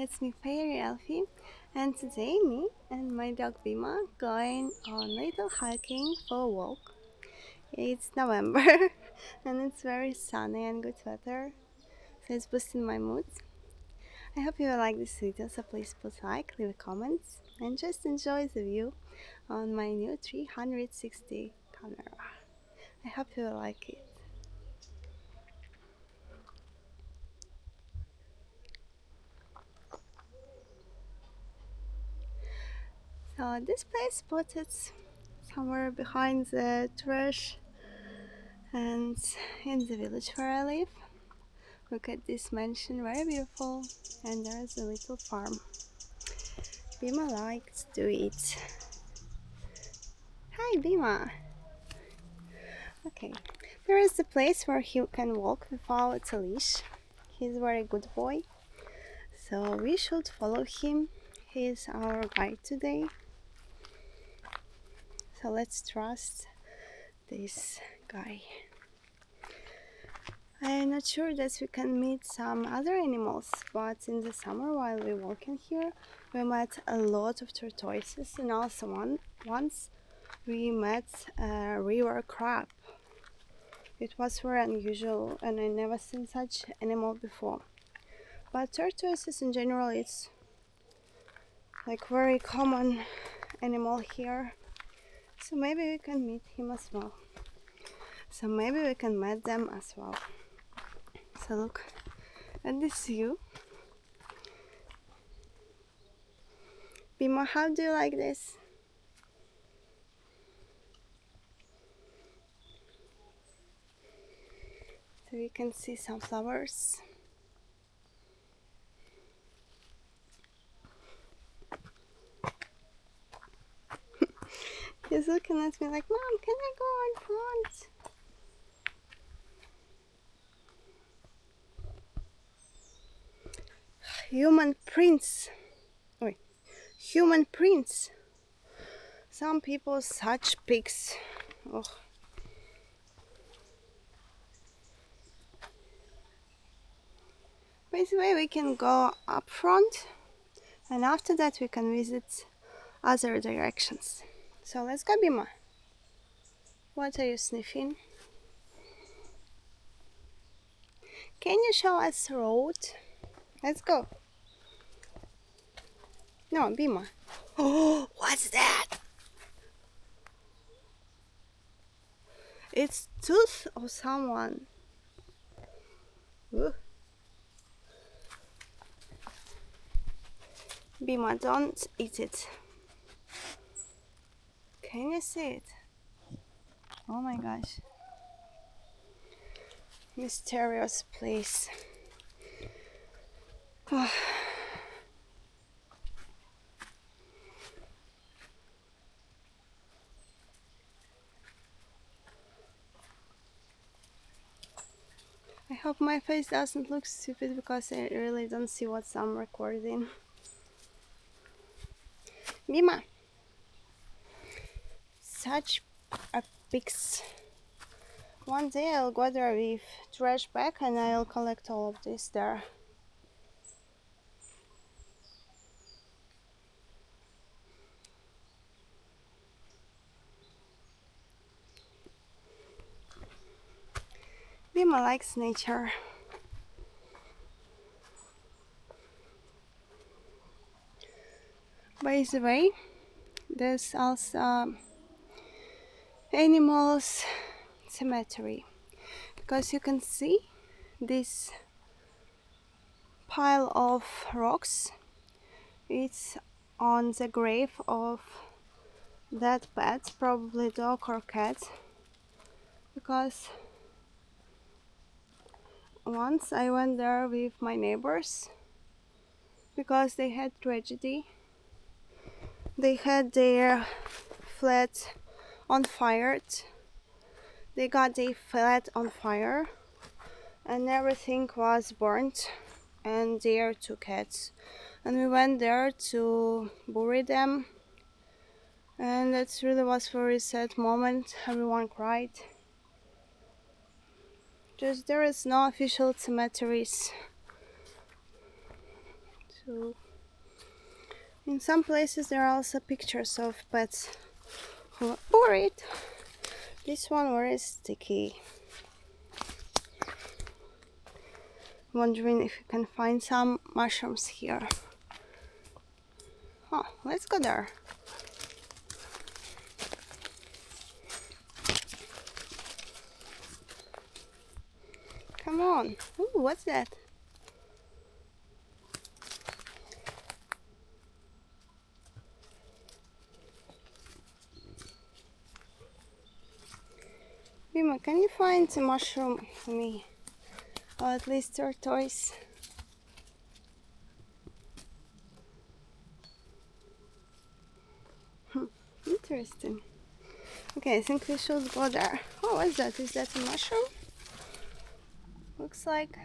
it's me, Fairy Elfie, and today me and my dog Bima going on little hiking for a walk. It's November and it's very sunny and good weather, so it's boosting my mood. I hope you will like this video, so please put like, leave a comment, and just enjoy the view on my new 360 camera. I hope you will like it. So this place spotted somewhere behind the trash and in the village where I live. Look at this mansion, very beautiful, and there's a little farm. Bima likes to eat. Hi Bima! Okay, there is a place where he can walk without a leash. He's a very good boy, so we should follow him. He's our guide today. So let's trust this guy. I'm not sure that we can meet some other animals, but in the summer while we walking here, we met a lot of tortoises, and also once we met a river crab. It was very unusual and I never seen such animal before. But tortoises in general, it's like very common animal here, so maybe we can meet him as well. So maybe we can meet them as well. So look at this view. Bima, how do you like this? So you can see some flowers. He's looking at me like, Mom, can I go in front? Human prints. Wait, human prints. Some people such pigs. Oh. By the way, we can go up front, and after that we can visit other directions. So let's go, Bima. What are you sniffing? Can you show us the road? Let's go. No, Bima. Oh, what's that? It's tooth of someone. Ooh. Bima, don't eat it. Can you see it? Oh my gosh. Mysterious place. Oh. I hope my face doesn't look stupid because I really don't see what I'm recording. Bima! Such a pigs. One day I'll go there with trash bag and I'll collect all of this there. Bima likes nature. By the way, there's also animals cemetery, because you can see this pile of rocks. It's on the grave of that pet, probably dog or cat, because once I went there with my neighbors because they had tragedy. They had their flat on fire. They got their flat on fire and everything was burnt, and their two cats. And we went there to bury them, and that really was a very sad moment. Everyone cried. Just there is no official cemeteries. So in some places there are also pictures of pets who are buried. This one very sticky. Wondering if you can find some mushrooms here. Oh, let's go there. Come on. Ooh, what's that? Bima, can you find a mushroom for me? Or at least tortoise? Interesting. Okay, I think we should go there. Oh, what's that? Is that a mushroom? Looks like.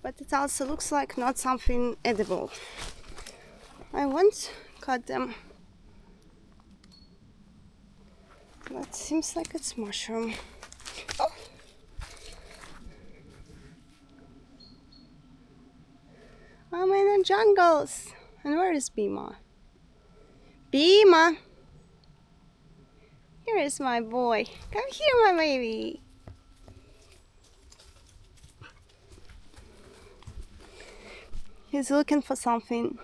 But it also looks like not something edible. I once caught them. But seems like it's mushroom. Oh! I'm in the jungles. And where is Bima? Bima! Here is my boy. Come here, my baby. He's looking for something.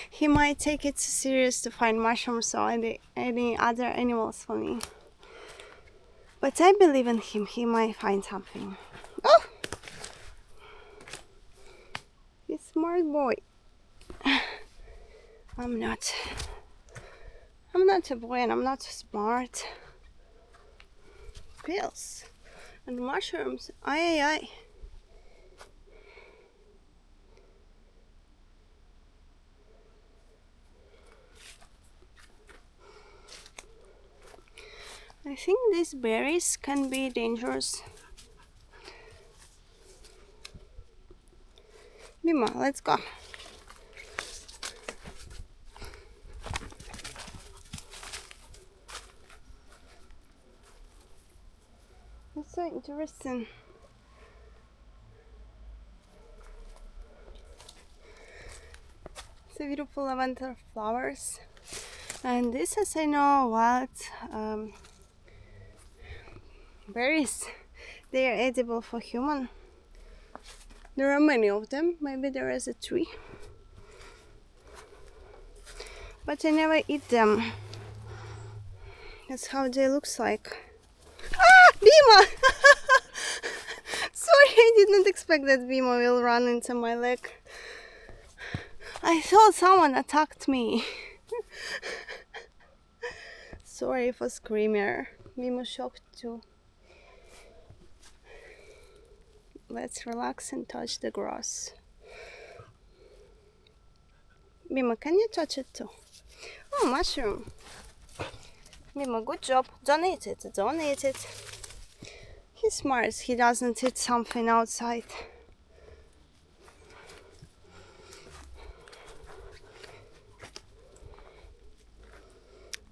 He might take it too serious to find mushrooms or any other animals for me. But I believe in him. He might find something. Oh! He's a smart boy. I'm not a boy and I'm not smart. Pills and mushrooms. Aye, aye, aye. I think these berries can be dangerous. Bima, let's go. It's so interesting. It's a beautiful lavender flowers. And this, as I know, wild berries. They are edible for human. There are many of them. Maybe there is a tree. But I never eat them. That's how they looks like. Ah! Bima! Sorry, I did not expect that Bima will run into my leg. I thought someone attacked me. Sorry for screamer. Bima shocked too. Let's relax and touch the grass. Bima, can you touch it too? Oh, mushroom. Bima, good job. Don't eat it. Don't eat it. He's smart. He doesn't eat something outside.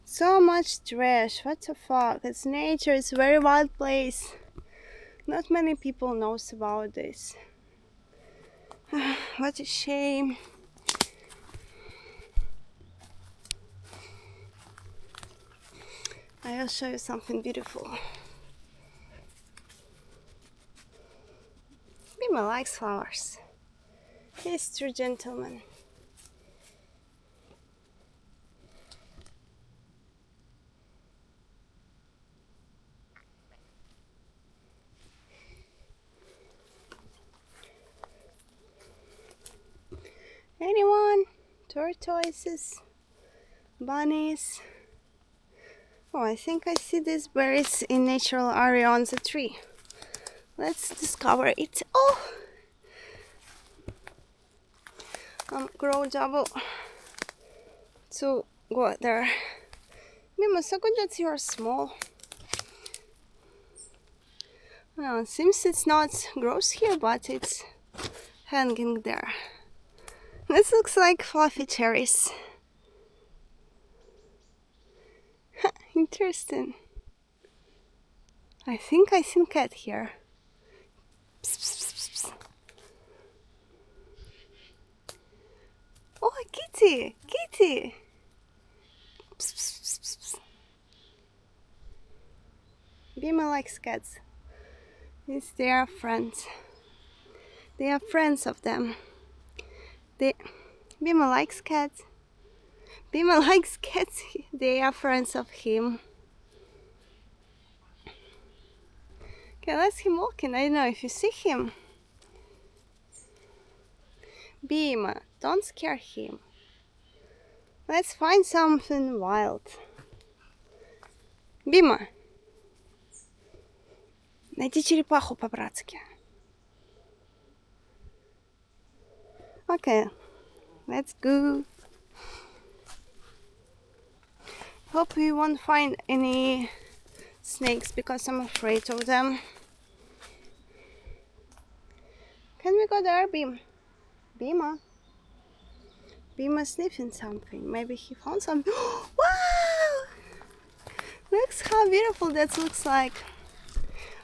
So much trash. What the fuck? It's nature. It's a very wild place. Not many people knows about this. What a shame. I will show you something beautiful. Bima likes flowers. He's a true gentleman. Anyone? Tortoises? Bunnies? Oh, I think I see these berries in natural area on the tree. Let's discover it. Oh! Grow double to go there. Bima, so good that you're small. Well, it seems it's not grows here, but it's hanging there. This looks like fluffy cherries. Interesting. I think I see cat here. Psst, psst, psst, psst. Kitty! Kitty! Psst, psst, psst, psst, psst. Bima likes cats. It's their friends. They are friends of them. Bima likes cats. Bima likes cats. They are friends of him. Okay, let's him walking. I don't know if you see him. Bima, don't scare him. Let's find something wild. Бима, найди черепаху по-братски. Okay, let's go. Hope we won't find any snakes because I'm afraid of them. Can we go there, Bima? Bima sniffing something. Maybe he found something. Wow! Look how beautiful that looks like.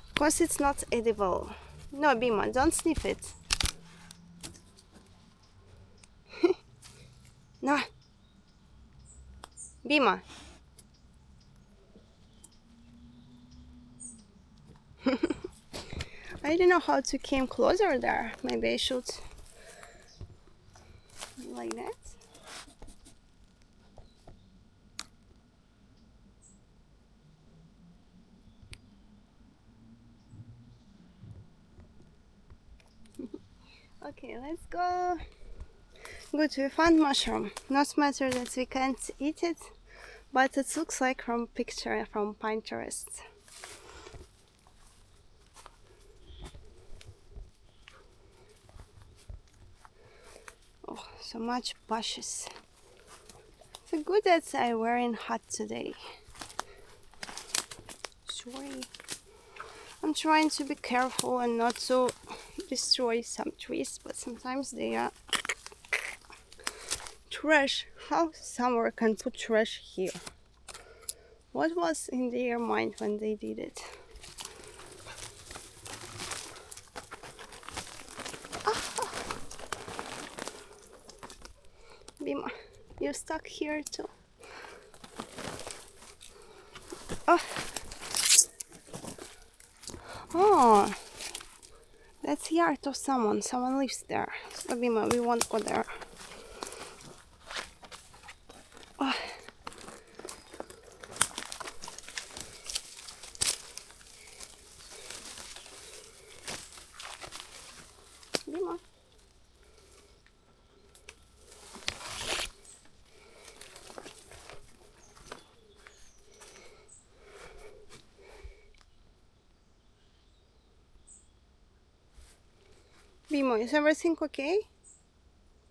Of course it's not edible. No, Bima, don't sniff it. No. Bima. I don't know how to came closer there. Maybe I should like that. Okay, let's go. Good, we found mushroom. Not matter that we can't eat it, but it looks like from picture from Pinterest. Oh, so much bushes. So good that I'm wearing hot today. Sorry. I'm trying to be careful and not to destroy some trees, but sometimes they are trash. How someone can put trash here? What was in their mind when they did it? Bima, you're stuck here too. Oh, that's the yard of someone. Someone lives there. So Bima, we won't go there. Oh. Bima. Bimo, is everything okay?